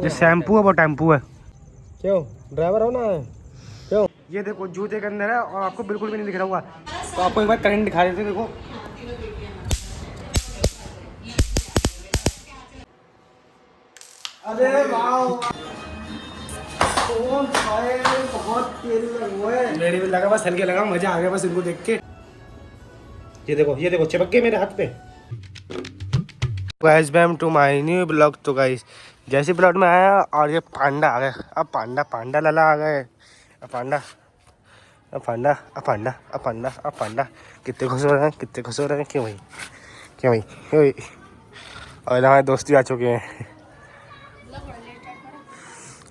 जो शैम्पू है वो टेम्पू है। क्यों ड्राइवर हो ना? क्यों? ये देखो जूते के अंदर है और आपको बिल्कुल भी नहीं दिख रहा हुआ, तो आपको एक बार करंट दिखा देते देखो। अरे वाह बहुत तेज लगा है। मेरे भी लगा, बस हल्के लगा, मजा आ गया बस इनको देख के। ये देखो चिपक गए मेरे हाथ पे। Guys welcome to my new blog. तो गाइस जैसे ब्लॉग में आया और ये पांडा आ गया। अब पांडा लाला आ गए। पांडा कितने खुश हो रहे हैं क्यों भाई। और हमारे दोस्ती आ चुके हैं।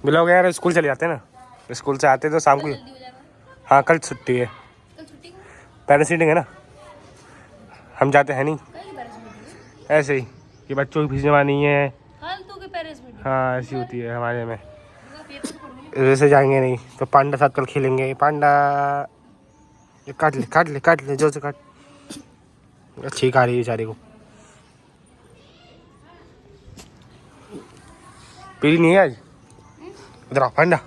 ब्लॉग यार स्कूल चले जाते हैं ना, स्कूल से आते तो शाम को। हाँ कल छुट्टी है, पेरेंट्स मीटिंग है ना। हम जाते हैं नहीं, ऐसे ही कि बच्चों की फीस जमा नहीं है। हाँ ऐसी होती है हमारे में, वैसे जाएंगे नहीं। तो पांडा साथ कल खेलेंगे। पांडा काट ले जोर से काट। अच्छी खा रही है बेचारे को। पीली नहीं है आज। इधर आओ पांडा,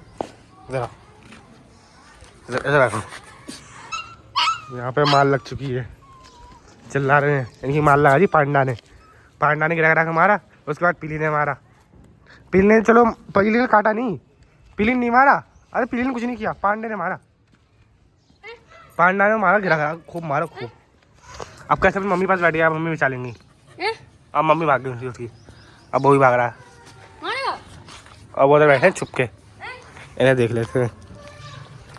इधर आओ। यहाँ पे माल लग चुकी है, चिल्ला रहे हैं। इनकी माल लगा दी पांडा ने गिरा के मारा। उसके बाद पीली ने मारा। पीली ने चलो पीली ने काटा नहीं, पीली नहीं मारा। अरे पीली ने कुछ नहीं किया, पांडे ने मारा। पांडा ने मारा, गिरा खूब मारा खूब। अब कैसे अपनी मम्मी पास बैठ गया, मम्मी बचा लेंगी। अब मम्मी भाग गई उसकी, अब वो भी भाग रहा है। अब वो उधर बैठे हैं छुप के, इन्हें देख लेते हैं,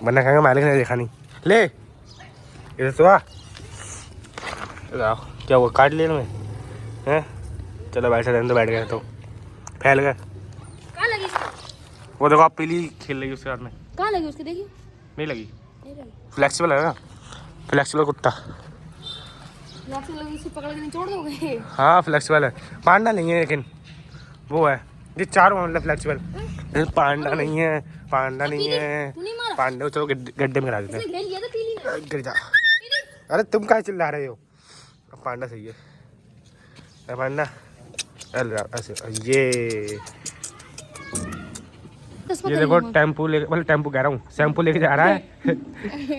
वरना कहेंगे मालिक ने देखा नहीं। ले इधर तो आ, क्या वो काट लिया में हैं। चलो बैठे रहने तो, बैठ गए तो फैल गए। वो देखो आप पीली खेल रही उसके हाथ में। कहाँ लगी उसके? देखिए नहीं लगी। फ्लेक्सिबल है ना, फ्लेक्सिबल कुत्ता। पकड़ के निचोड़ दोगे? हाँ फ्लेक्सिबल है। पांडा नहीं है लेकिन वो है ये चारों मतलब फ्लेक्सिबल। पांडा नहीं है, पांडा को चलो गड्ढे में गिरा देते हैं। गिर जा। अरे तुम क्या चिल्ला रहे हो? पांडा सही है पांडा। ऐसे ये देखो टेम्पू लेके, मतलब टेम्पू कह रहा हूँ, शैम्पू लेके जा रहा है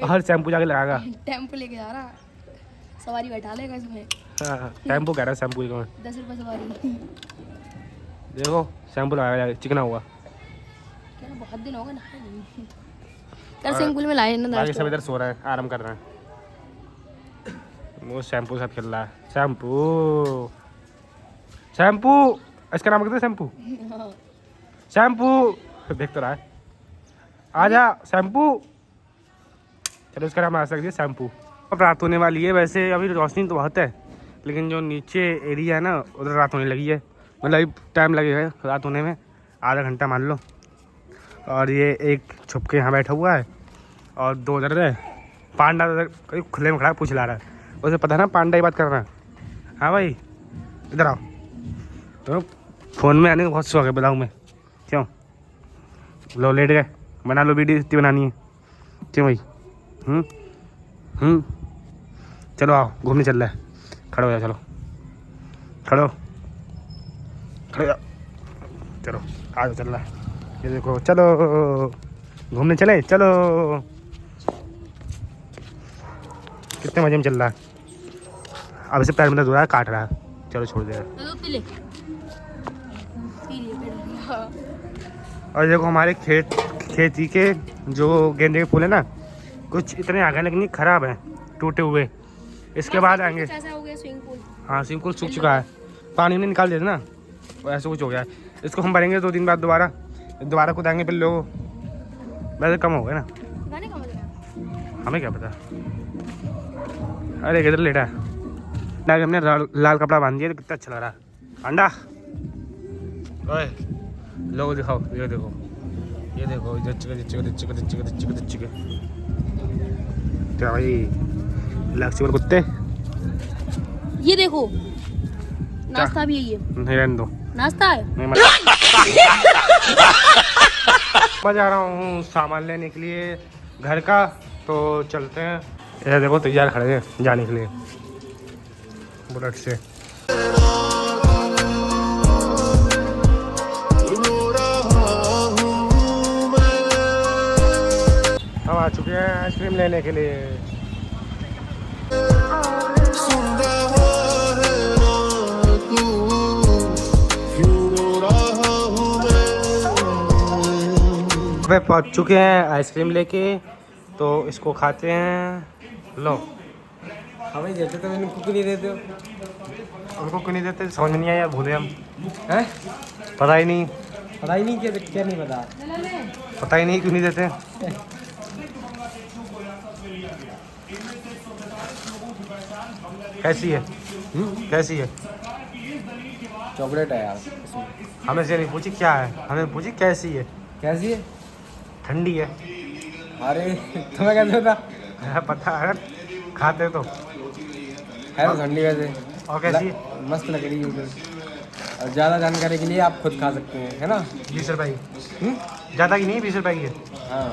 और शैम्पू जाके लगाएगा। टेम्पू लेके जा रहा, सवारी बैठा लेगा इसमें। हाँ टेम्पू कह रहा है, शैम्पू 10 रुपये सवारी। देखो शैम्पू लगाएगा, चिकना हुआ। क्या बहुत दिन हो गए नहाए नहीं। कल स्विमिंग में लाए ना। बाकी सब इधर सो रहे हैं, आराम कर रहे हैं। वो शैम्पू साथ खेल रहा है। शैम्पू इसका नाम कहते हैं शैम्पू देख तो रहा है। आजा शैम्पू। चलो इसका नाम आ सकती है शैम्पू। अब रात होने वाली है। वैसे अभी रोशनी तो बहुत है, लेकिन जो नीचे एरिया है ना उधर रात होने लगी है। मतलब अभी टाइम लगेगा रात होने में, आधा घंटा मान लो। और ये एक छुप के यहाँ बैठा हुआ है और दो उधर है। पांडा कहीं खुले में खड़ा पूछ ला रहा है, उसे पता है ना पांडा ही बात कर रहा है। हाँ भाई इधर आओ। तो फ़ोन में आने का बहुत शौक है बताऊँ मैं, क्यों? लो लेट गए, बना लो वीडियो इतनी बनानी है, क्यों भाई? चलो आओ घूमने चल रहा है। खड़ो हो जाओ, चलो खड़ो जाओ, चलो आ जाओ, चल रहा है। ये देखो चलो घूमने चले, चलो। कितने मजे में चल रहा है। अब इसे पैर में धो रहा है, काट रहा है। चलो छोड़ दे रहा। और देखो हमारे खेती के जो गेंदे के फूल है ना, कुछ इतने आ गए लेकिन खराब हैं, टूटे हुए। इसके बाद आएंगे। हाँ स्विमिंग पूल सूख चुका है, पानी नहीं निकाल देते ना, ऐसा कुछ हो गया है। इसको हम भरेंगे 2 दिन बाद दोबारा खुदाएंगे, फिर लोग वैसे कम हो गए ना। हमें क्या पता। अरे किधर लेटा है, हमने लाल कपड़ा बांध दिया तो कितना अच्छा लग रहा है। अंडा ओए लोग दिखाओ, ये देखो क्या भाई फ्लेक्सिबल कुत्ते। ये देखो नाश्ता भी है ये। नहीं रहने दो, नाश्ता है। नहीं मैं जा रहा हूँ सामान लेने के लिए घर का, तो चलते हैं। ये देखो तैयार खड़े हैं जाने के लिए बुलेट से। चुके हैं आइसक्रीम लेने के लिए। वे पहुंच चुके हैं आइसक्रीम लेके, तो इसको खाते हैं। लो हमें देते तो मैंने कुक नहीं देते हो। उनको क्यों नहीं देते, समझ में नहीं आया, भूले हम। हैं? पता ही नहीं, पता ही नहीं क्या नहीं पता। पता ही नहीं क्यों नहीं देते। कैसी है? कैसी है? चॉकलेट है यार इसमें। हमें से नहीं पूछी क्या है, हमें पूछी कैसी है। कैसी है? ठंडी है। अरे तुम्हें कैसे पता? पता है, खाते तो। है तो ठंडी वैसे। और कैसी है? मस्त लग रही है उधर। और ज़्यादा जानकारी के लिए आप खुद खा सकते हैं, है ना? 20 रुपए की। ज़्यादा की नहीं, 20 रुपए की है। हाँ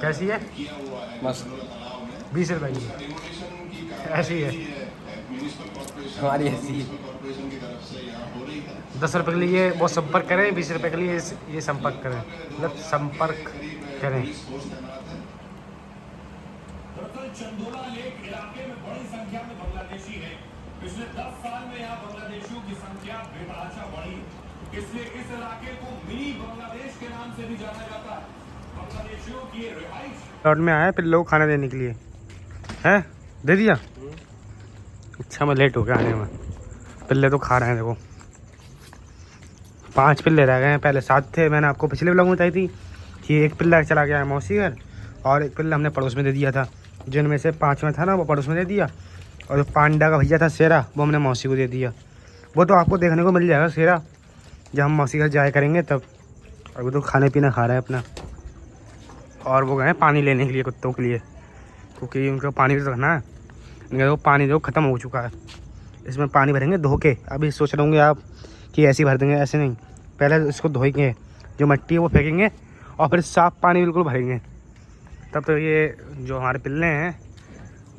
कैसी है? मस्त। 20 रुपए की ऐसी है। हमारी ऐसी है। 10 रुपए के लिए वो संपर्क करें, 20 रुपए के लिए ये संपर्क करें, मतलब संपर्क करें। चंदोला लेक इलाके में बड़ी संख्या में बांग्लादेशी हैं। पिछले 10 साल में यहाँ बांग्लादेशियों की संख्या बेतहाशा बढ़ी, इसलिए इस इलाके को मिनी बांग्लादेश के नाम से भी जाना जाता है। बांग्लादेशियों की रिहाइश लौट में आया फिर लोग खाना देने के लिए। हैं? दे दिया? अच्छा, मैं लेट हो गया आने में। पिल्ले तो खा रहे हैं, देखो 5 पिल्ले रह गए हैं, पहले 7 थे। मैंने आपको पिछले व्लॉग में बताई थी कि एक पिल्ला चला गया है मौसी घर, और एक पिल्ला हमने पड़ोस में दे दिया था। जिनमें से 5वां था ना, वो पड़ोस में दे दिया, और जो पांडा का भैया था शेरा, वो हमने मौसी को दे दिया। वो तो आपको देखने को मिल जाएगा शेरा जब हम मौसी घर जाया करेंगे तब। और वो तो खाने पीना खा रहा है अपना। और वो गए पानी लेने के लिए कुत्तों के लिए, क्योंकि उनको पानी भी तो रखना है। इनका वो पानी जो ख़त्म हो चुका है, इसमें पानी भरेंगे धो के। अभी सोच रहे होंगे आप कि ऐसे ही भर देंगे, ऐसे नहीं। पहले इसको धोएंगे, जो मिट्टी है वो फेंकेंगे, और फिर साफ़ पानी बिल्कुल भरेंगे। तब तो ये जो हमारे पिल्ले हैं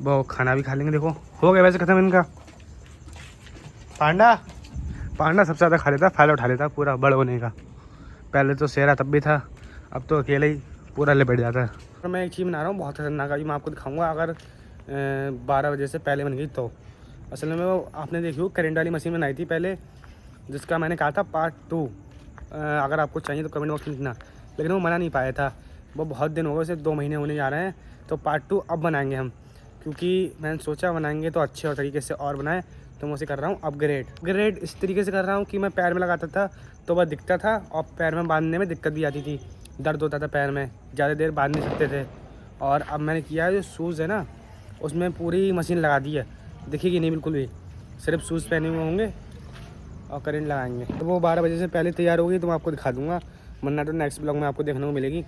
वो खाना भी खा लेंगे। देखो हो गया वैसे ख़त्म इनका। पांडा सबसे ज़्यादा खा लेता, फ़ायदा उठा लेता पूरा बड़ होने का। पहले तो शेरा तब भी था, अब तो अकेले ही पूरा लिपट जाता है। और मैं एक चीज़ बना रहा हूँ बहुत खतरनाक, अभी मैं आपको दिखाऊंगा। अगर 12 बजे से पहले बन गई तो असल में वो आपने देखी हो करेंट वाली मशीन बनाई थी पहले, जिसका मैंने कहा था पार्ट 2। अगर आपको चाहिए तो कमेंट बॉक्स में लिखना, लेकिन वो बना नहीं पाया था। वो बहुत दिन हो गए, उसे 2 महीने होने जा रहे हैं। तो पार्ट 2 अब बनाएंगे हम, क्योंकि मैंने सोचा बनाएंगे तो अच्छे और तरीके से और बनाए। तो मैं उसे कर रहा हूँ अपग्रेड इस तरीके से कर रहा हूँ कि मैं पैर में लगाता था तो वह दिखता था, और पैर में बांधने में दिक्कत भी आती थी, दर्द होता था पैर में, ज़्यादा देर बांध नहीं सकते थे। और अब मैंने किया है, जो शूज़ है ना उसमें पूरी मशीन लगा दी है, दिखेगी नहीं बिल्कुल भी, सिर्फ शूज़ पहने हुए होंगे और करंट लगाएंगे। तो वो 12 बजे से पहले तैयार होगी तो मैं आपको दिखा दूँगा, वरना तो नेक्स्ट ब्लॉग में आपको देखने को मिलेगी।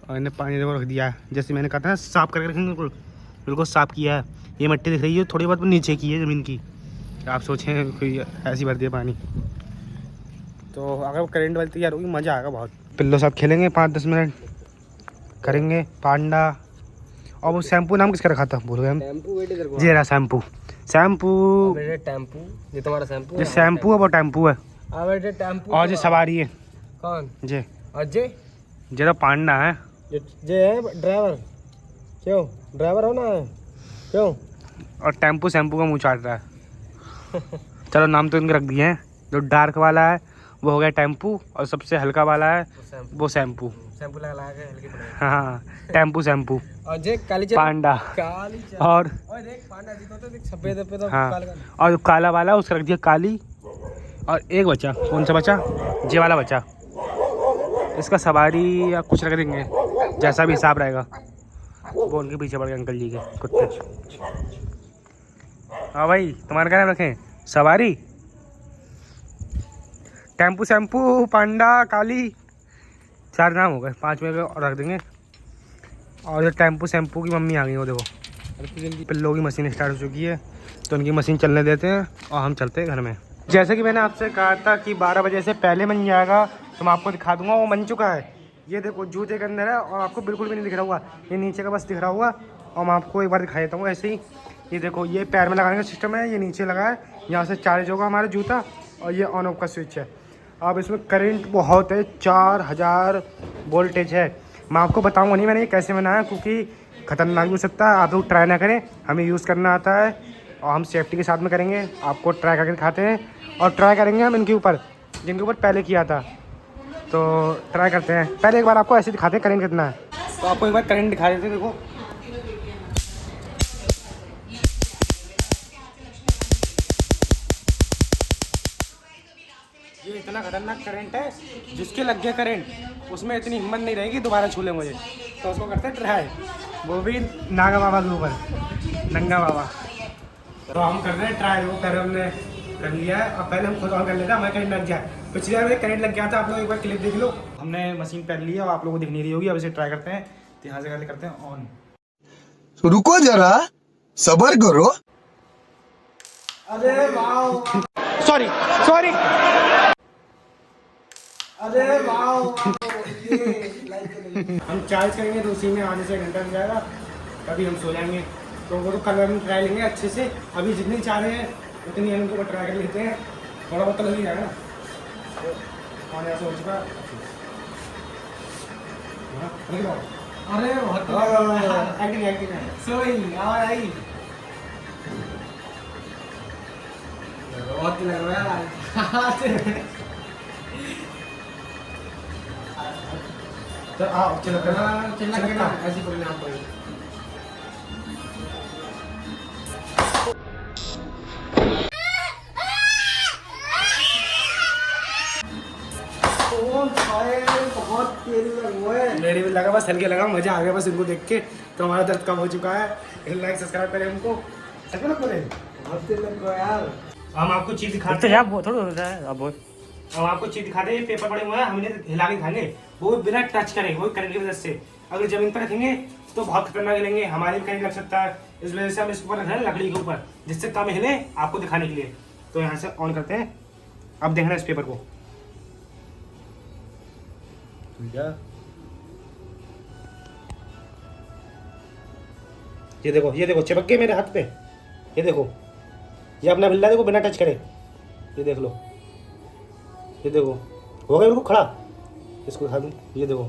और इन्हें पानी देखो रख दिया है, जैसे मैंने कहा था ना साफ़ करके रखेंगे, बिल्कुल साफ़ किया है। ये मिट्टी दिख रही है थोड़ी बहुत नीचे की है ज़मीन की, आप सोचें कोई ऐसी भर दिया पानी। तो अगर वो करंट वाली तैयार होगी मज़ा आएगा बहुत। पिल्लों साथ खेलेंगे 5-10 मिनट करेंगे पांडा। और वो शैम्पू नाम किसका रखा था भूल गए हम। टेम्पू वेट इधर को। जी रहा शैम्पू बेटे टेम्पू, ये तुम्हारा शैम्पू जो शैम्पू है वो टेम्पू है, आ बेटे टेम्पू। और जो सवारी है कौन? जे अजय। जे तो पांडा है, जे है ड्राइवर। क्यों ड्राइवर हो ना? क्यों? और टेम्पू शैम्पू का मुँह चाट रहा है। चलो नाम तो इनके रख दिए हैं। जो डार्क वाला है वो हो गया टेम्पू, और सबसे हल्का वाला है वो शैम्पू। शैम्पू लगा के हल्के बनाए। हाँ टेम्पू शैम्पू। और जे काली पांडा और देख पांडा जी तो देख सफेद सफेद हाँ, काला। और जो काला वाला उसका रख दिया काली। और एक बचा, कौन सा बचा? जे वाला बचा। इसका सवारी या कुछ रख देंगे, जैसा भी हिसाब रहेगा। वो उनके पीछे पड़ गए अंकल जी के कुत्ते। हाँ भाई तुम्हारा क्या नाम रखें? सवारी, टेम्पू शैम्पू, पांडा, काली, 4 नाम हो गए। 5वें पे और रख देंगे। और जो टेम्पू शैम्पू की मम्मी आ गई, वो देखो पिल्लों की मशीन स्टार्ट हो चुकी है, तो उनकी मशीन चलने देते हैं और हम चलते हैं घर में। जैसे कि मैंने आपसे कहा था कि 12 बजे से पहले बन जाएगा, तो मैं आपको दिखा दूंगा। वो बन चुका है, ये देखो जूते के अंदर है, और आपको बिल्कुल भी नहीं दिख रहा हुआ, ये नीचे का बस दिख रहा हुआ। और मैं आपको एक बार दिखा देता हूँ ऐसे ही। ये देखो ये पैर में लगाने का सिस्टम है, ये नीचे लगा है, यहाँ से चार्ज होगा हमारा जूता, और ये ऑन ऑफ का स्विच है। अब इसमें करंट बहुत है, 4000 वोल्टेज है। मैं आपको बताऊंगा नहीं मैंने ये कैसे बनाया, क्योंकि खतरनाक भी हो सकता है। आप लोग ट्राई ना करें, हमें यूज़ करना आता है और हम सेफ्टी के साथ में करेंगे। आपको ट्राई करके खाते हैं और ट्राई करेंगे हम इनके ऊपर, जिनके ऊपर पहले किया था। तो ट्राई करते हैं। पहले एक बार आपको ऐसे दिखाते हैं करंट कितना है। तो आपको एक बार करंट दिखा देते हैं, देखो। ये इतना खतरनाक करंट है, जिसके लग गया करंट उसमें इतनी हिम्मत नहीं रहेगी दोबारा छू ले मुझे, तो उसको करते हैं ट्राई, वो भी नागा बाबा के ऊपर, नंगा बाबा। तो हम कर रहे हैं ट्राई, वो कर हमने कर लिया है। अब पहले हम खुद ऑन कर लेते हैं, हमारे करंट लग जाए। पिछली बार मुझे करंट लग गया था, आप लोग एक बार क्लिप देख लो। हमने मशीन पहन ली है और आप लोगों को दिख नहीं रही होगी। अब इसे ट्राई करते हैं। तो यहाँ से पहले करते हैं ऑन। रुको जरा, सबर करो। अरे वाह, सॉरी सॉरी। अरे वाह। हम चार्ज करेंगे तो उसी में आधे से घंटा लग जाएगा, तभी हम सो जाएंगे। तो वो तो कल हम ट्राई लेंगे अच्छे से। अभी जितनी चाह रहे हैं उतनी हम उनको ट्राई कर लेते हैं, थोड़ा बहुत तो लग ही जाएगा ना। और ऐसा हो चुका। अरे बहुत एक्टिंग एक्टिंग है। सोई आवाज आई, बहुत लग रहा है। तो आओ चलो चिल्ला ऐसी पकड़ना आप पड़ेगी। बहुत तेज लगा है। मेरे भी लगा, बस हल्के लगा, मजा आ गया बस इनको देख के। तो हमारा दर्द कम हो चुका है। लाइक सब्सक्राइब करें हमको, बहुत तेज लग रहा है यार। हम आपको चीज दिखाते हैं। अब आपको चीज दिखाते हैं। ये पेपर पड़े हुए हैं, हमने हिला के दिखाएंगे, वो बिना टच करे, वो करंट की वजह से। अगर जमीन पर रखेंगे तो बहुत खतरनाक हिलेंगे, हमारे भी करंट लग सकता है। इस वजह से हम इसके ऊपर रख रहे हैं, लकड़ी के ऊपर, जिससे कम हिले, आपको दिखाने के लिए। तो यहाँ से ऑन करते हैं। अब देखना इस पेपर को, ये देखो चिपक गए मेरे हाथ पे। ये देखो, ये अपना बिल्ला देखो बिना टच करे। ये देख लो, ये देखो हो गया बिल्कुल खड़ा। इसको दिखा दूँ, ये देखो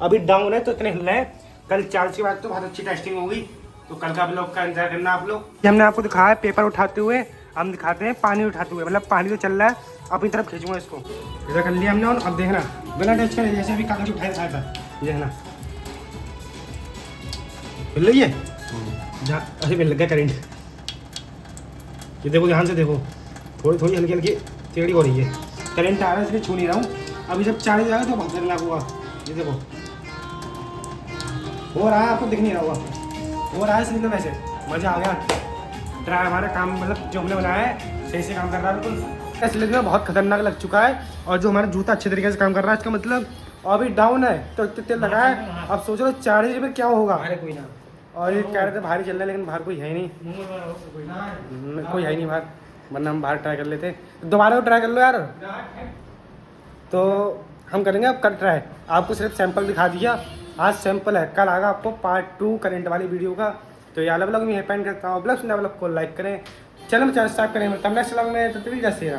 अभी डाउन है तो इतने हिल रहे हैं। कल चार्ज के बाद तो बहुत अच्छी टेस्टिंग होगी, तो कल का ब्लॉग का इंतजार करना आप लोग। ये हमने आपको दिखाया पेपर उठाते हुए, हम दिखाते हैं पानी उठाते हुए। मतलब पानी तो चल रहा है, अपनी तरफ खींचूंगा इसको। इधर कर लिया हमने। और अब देखना बिना टच करे, जैसे अभी कागज उठाया था, ये देखना हिल रही है, अरे मिल गया करंट। ये देखो ध्यान से देखो, थोड़ी थोड़ी हल्की हल्की टेढ़ी हो रही है। करंट आ रहा है इसलिए छू नहीं रहा हूँ। अभी जब चार्ज जाएगा तो बहुत खतरनाक होगा। ये देखो हो रहा है, आपको दिख नहीं रहा होगा, हो रहा है इसलिए। वैसे मज़ा आ गया। ट्राई हमारा काम, मतलब जो हमने बनाया है सही से काम कर रहा है बिल्कुल। इसलिए जो बहुत खतरनाक लग चुका है। और जो हमारा जूता अच्छे तरीके से काम कर रहा है, इसका मतलब अभी डाउन है तो इतने तेल लगा है। अब सोच लो चार्ज में क्या होगा। कोई ना। और ये कह रहे थे भारी चल रहा है, लेकिन बाहर कोई है ही नहीं, कोई है ही नहीं बाहर, वरना हम बाहर ट्राई कर लेते। दोबारा ट्राई कर लो यार। तो हम करेंगे अब कल ट्राई। आपको सिर्फ सैंपल दिखा दिया, आज सैंपल है, कल आएगा आपको पार्ट 2 करंट वाली वीडियो का। तो ये वाला ब्लॉग मैं पेंट करता हूँ। ब्लॉग को लाइक करें, चैनल सब्सक्राइब करें। तब नेक्स्ट ब्लॉग में तो जैसे